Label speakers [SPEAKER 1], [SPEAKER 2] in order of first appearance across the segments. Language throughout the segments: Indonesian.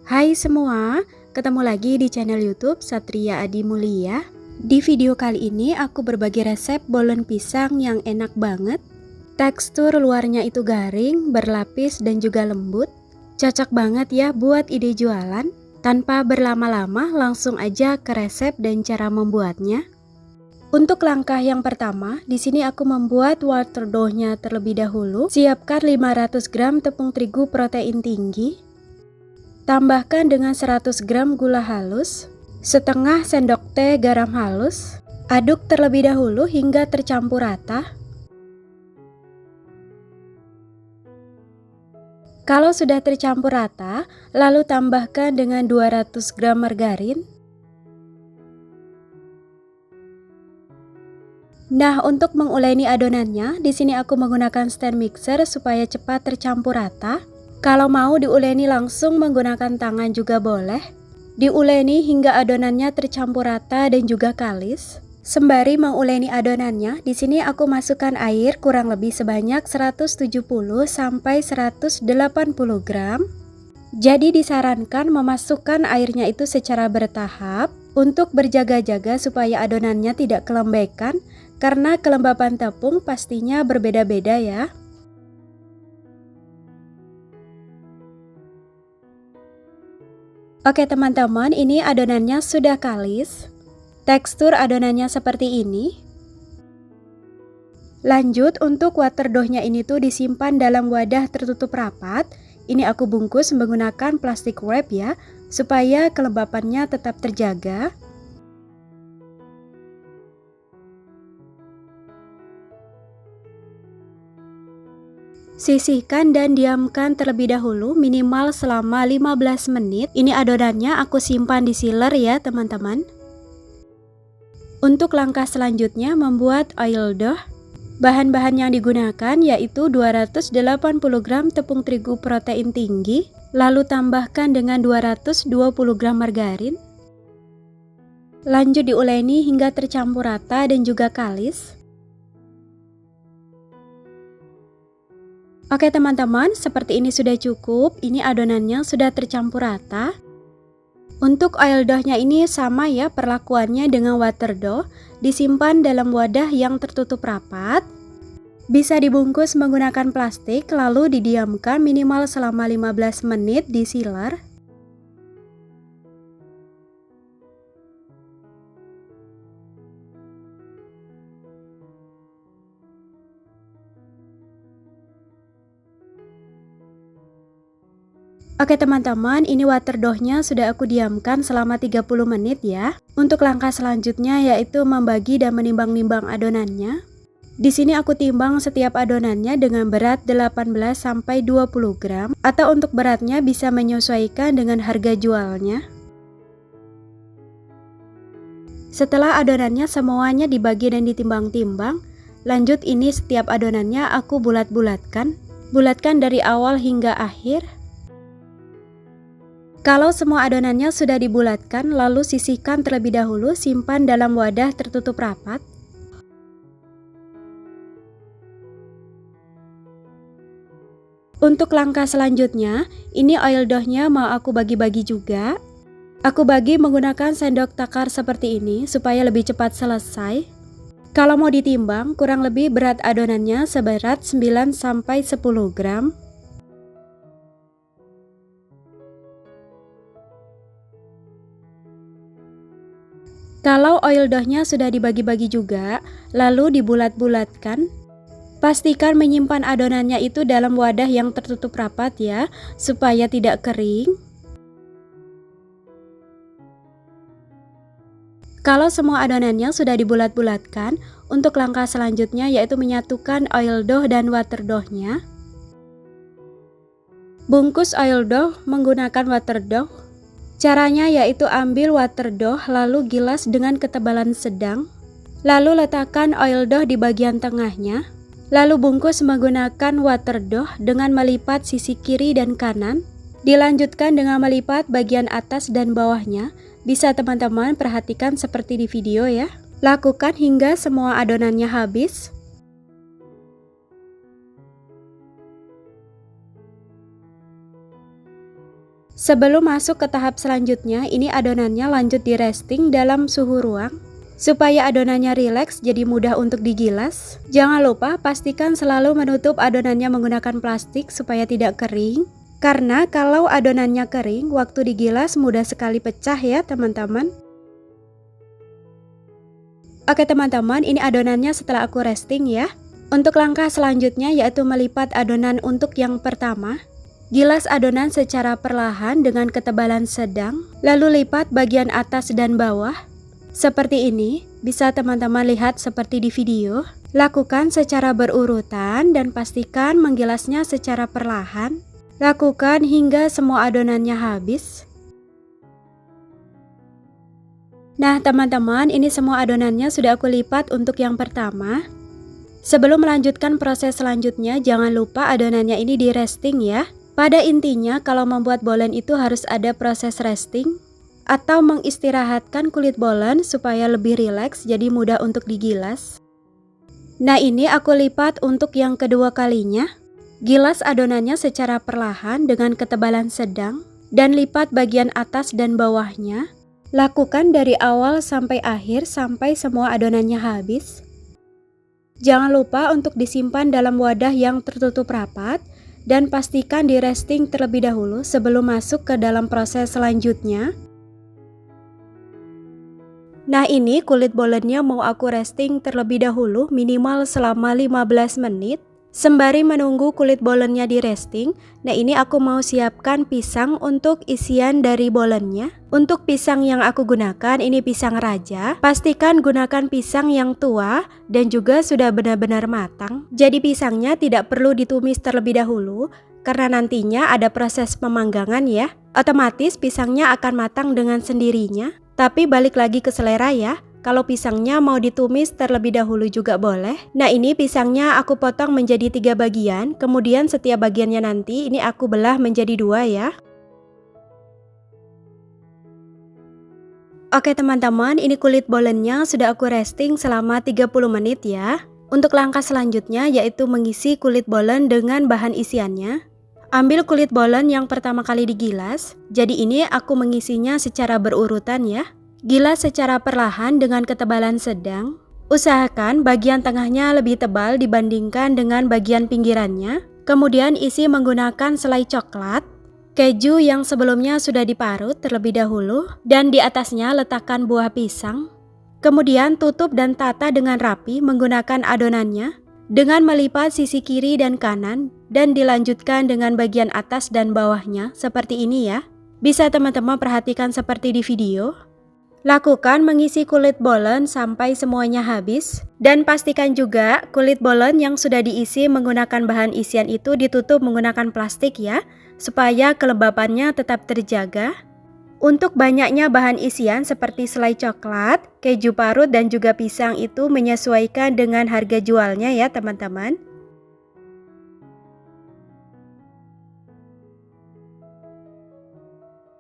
[SPEAKER 1] Hai semua, ketemu lagi di channel YouTube Satria Adi Mulia. Di video kali ini aku berbagi resep bolen pisang yang enak banget. Tekstur luarnya itu garing, berlapis dan juga lembut. Cocok banget ya buat ide jualan. Tanpa berlama-lama langsung aja ke resep dan cara membuatnya. Untuk langkah yang pertama, di sini aku membuat water dough-nya terlebih dahulu. Siapkan 500 gram tepung terigu protein tinggi. Tambahkan dengan 100 gram gula halus, setengah sendok teh garam halus. Aduk terlebih dahulu hingga tercampur rata. Kalau sudah tercampur rata, lalu tambahkan dengan 200 gram margarin. Nah, untuk menguleni adonannya, di sini aku menggunakan stand mixer supaya cepat tercampur rata. Kalau mau diuleni langsung menggunakan tangan juga boleh. Diuleni hingga adonannya tercampur rata dan juga kalis. Sembari menguleni adonannya, di sini aku masukkan air kurang lebih sebanyak 170 sampai 180 gram. Jadi disarankan memasukkan airnya itu secara bertahap untuk berjaga-jaga supaya adonannya tidak kelembekan, karena kelembapan tepung pastinya berbeda-beda ya. Oke teman-teman, ini adonannya sudah kalis. Tekstur adonannya seperti ini. Lanjut, untuk water dough-nya ini tuh disimpan dalam wadah tertutup rapat. Ini aku bungkus menggunakan plastik wrap ya, supaya kelembapannya tetap terjaga. Sisihkan dan diamkan terlebih dahulu minimal selama 15 menit. Ini adonannya aku simpan di sealer ya teman-teman. Untuk langkah selanjutnya membuat oil dough. Bahan-bahan yang digunakan yaitu 280 gram tepung terigu protein tinggi, lalu tambahkan dengan 220 gram margarin. Lanjut diuleni hingga tercampur rata dan juga kalis. Oke teman-teman, seperti ini sudah cukup. Ini adonannya sudah tercampur rata. Untuk oil dough-nya ini sama ya perlakuannya dengan water dough, disimpan dalam wadah yang tertutup rapat. Bisa dibungkus menggunakan plastik lalu didiamkan minimal selama 15 menit di sealer. Oke teman-teman, ini water dough-nya sudah aku diamkan selama 30 menit ya. Untuk langkah selanjutnya yaitu membagi dan menimbang-nimbang adonannya. Di sini aku timbang setiap adonannya dengan berat 18 sampai 20 gram atau untuk beratnya bisa menyesuaikan dengan harga jualnya. Setelah adonannya semuanya dibagi dan ditimbang-timbang, lanjut ini setiap adonannya aku bulat-bulatkan. Bulatkan dari awal hingga akhir. Kalau semua adonannya sudah dibulatkan, lalu sisihkan terlebih dahulu, simpan dalam wadah tertutup rapat. Untuk langkah selanjutnya, ini oil dough-nya mau aku bagi-bagi juga. Aku bagi menggunakan sendok takar seperti ini supaya lebih cepat selesai. Kalau mau ditimbang, kurang lebih berat adonannya seberat 9 sampai 10 gram. Kalau oil dough-nya sudah dibagi-bagi juga, lalu dibulat-bulatkan. Pastikan menyimpan adonannya itu dalam wadah yang tertutup rapat ya, supaya tidak kering. Kalau semua adonannya sudah dibulat-bulatkan, untuk langkah selanjutnya yaitu menyatukan oil dough dan water dough-nya. Bungkus oil dough menggunakan water dough. Caranya yaitu ambil water dough lalu gilas dengan ketebalan sedang. Lalu letakkan oil dough di bagian tengahnya. Lalu bungkus menggunakan water dough dengan melipat sisi kiri dan kanan. Dilanjutkan dengan melipat bagian atas dan bawahnya. Bisa teman-teman perhatikan seperti di video ya. Lakukan hingga semua adonannya habis. Sebelum masuk ke tahap selanjutnya, ini adonannya lanjut di resting dalam suhu ruang supaya adonannya rileks jadi mudah untuk digilas. Jangan lupa pastikan selalu menutup adonannya menggunakan plastik supaya tidak kering. Karena kalau adonannya kering, waktu digilas mudah sekali pecah ya teman-teman. Oke teman-teman, ini adonannya setelah aku resting ya. Untuk langkah selanjutnya yaitu melipat adonan untuk yang pertama. Gilas adonan secara perlahan dengan ketebalan sedang, lalu lipat bagian atas dan bawah. Seperti ini, bisa teman-teman lihat seperti di video. Lakukan secara berurutan dan pastikan menggilasnya secara perlahan. Lakukan hingga semua adonannya habis. Nah teman-teman, ini semua adonannya sudah aku lipat untuk yang pertama. Sebelum melanjutkan proses selanjutnya, jangan lupa adonannya ini di resting ya. Pada intinya, kalau membuat bolen itu harus ada proses resting atau mengistirahatkan kulit bolen supaya lebih rileks jadi mudah untuk digilas. Nah ini aku lipat untuk yang kedua kalinya. Gilas adonannya secara perlahan dengan ketebalan sedang dan lipat bagian atas dan bawahnya. Lakukan dari awal sampai akhir sampai semua adonannya habis. Jangan lupa untuk disimpan dalam wadah yang tertutup rapat. Dan pastikan di resting terlebih dahulu sebelum masuk ke dalam proses selanjutnya. Nah ini kulit bolennya mau aku resting terlebih dahulu minimal selama 15 menit. Sembari menunggu kulit bolennya di resting, nah ini aku mau siapkan pisang untuk isian dari bolennya. Untuk pisang yang aku gunakan ini pisang raja. Pastikan gunakan pisang yang tua dan juga sudah benar-benar matang. Jadi pisangnya tidak perlu ditumis terlebih dahulu karena nantinya ada proses pemanggangan ya. Otomatis pisangnya akan matang dengan sendirinya. Tapi balik lagi ke selera ya. Kalau pisangnya mau ditumis terlebih dahulu juga boleh. Nah ini pisangnya aku potong menjadi 3 bagian. Kemudian setiap bagiannya nanti ini aku belah menjadi 2 ya. Oke teman-teman, ini kulit bolennya sudah aku resting selama 30 menit ya. Untuk langkah selanjutnya yaitu mengisi kulit bolen dengan bahan isiannya. Ambil kulit bolen yang pertama kali digilas. Jadi ini aku mengisinya secara berurutan ya. Gilas secara perlahan dengan ketebalan sedang. Usahakan bagian tengahnya lebih tebal dibandingkan dengan bagian pinggirannya. Kemudian isi menggunakan selai coklat, keju yang sebelumnya sudah diparut terlebih dahulu, dan di atasnya letakkan buah pisang. Kemudian tutup dan tata dengan rapi menggunakan adonannya dengan melipat sisi kiri dan kanan dan dilanjutkan dengan bagian atas dan bawahnya seperti ini ya. Bisa teman-teman perhatikan seperti di video. Lakukan mengisi kulit bolen sampai semuanya habis dan pastikan juga kulit bolen yang sudah diisi menggunakan bahan isian itu ditutup menggunakan plastik ya, supaya kelembapannya tetap terjaga. Untuk banyaknya bahan isian seperti selai coklat, keju parut dan juga pisang itu menyesuaikan dengan harga jualnya ya teman-teman.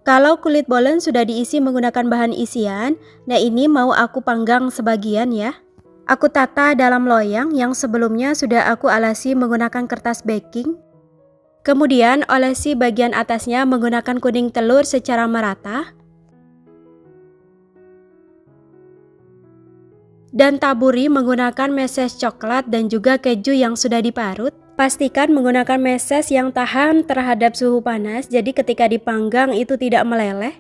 [SPEAKER 1] Kalau kulit bolen sudah diisi menggunakan bahan isian, nah ini mau aku panggang sebagian ya. Aku tata dalam loyang yang sebelumnya sudah aku alasi menggunakan kertas baking. Kemudian olesi bagian atasnya menggunakan kuning telur secara merata. Dan taburi menggunakan meses coklat dan juga keju yang sudah diparut. Pastikan menggunakan meses yang tahan terhadap suhu panas, jadi ketika dipanggang itu tidak meleleh.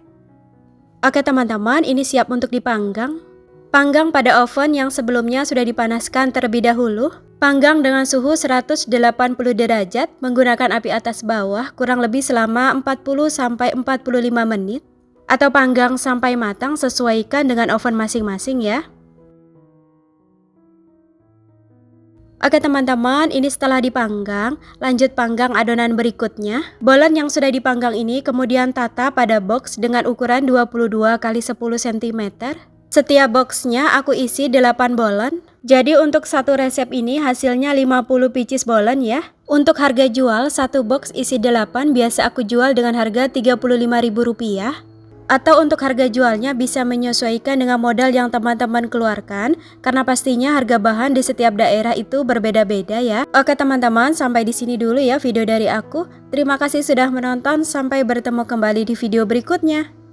[SPEAKER 1] Oke teman-teman, ini siap untuk dipanggang. Panggang pada oven yang sebelumnya sudah dipanaskan terlebih dahulu. Panggang dengan suhu 180 derajat menggunakan api atas bawah kurang lebih selama 40-45 menit. Atau panggang sampai matang sesuaikan dengan oven masing-masing ya. Oke teman-teman, ini setelah dipanggang, lanjut panggang adonan berikutnya. Bolen yang sudah dipanggang ini kemudian tata pada box dengan ukuran 22 x 10 cm. Setiap boxnya aku isi 8 bolen. Jadi untuk satu resep ini hasilnya 50 pieces bolen ya. Untuk harga jual, satu box isi 8 biasa aku jual dengan harga Rp35.000. Atau untuk harga jualnya bisa menyesuaikan dengan modal yang teman-teman keluarkan, karena pastinya harga bahan di setiap daerah itu berbeda-beda ya. Oke teman-teman, sampai di sini dulu ya video dari aku. Terima kasih sudah menonton, sampai bertemu kembali di video berikutnya.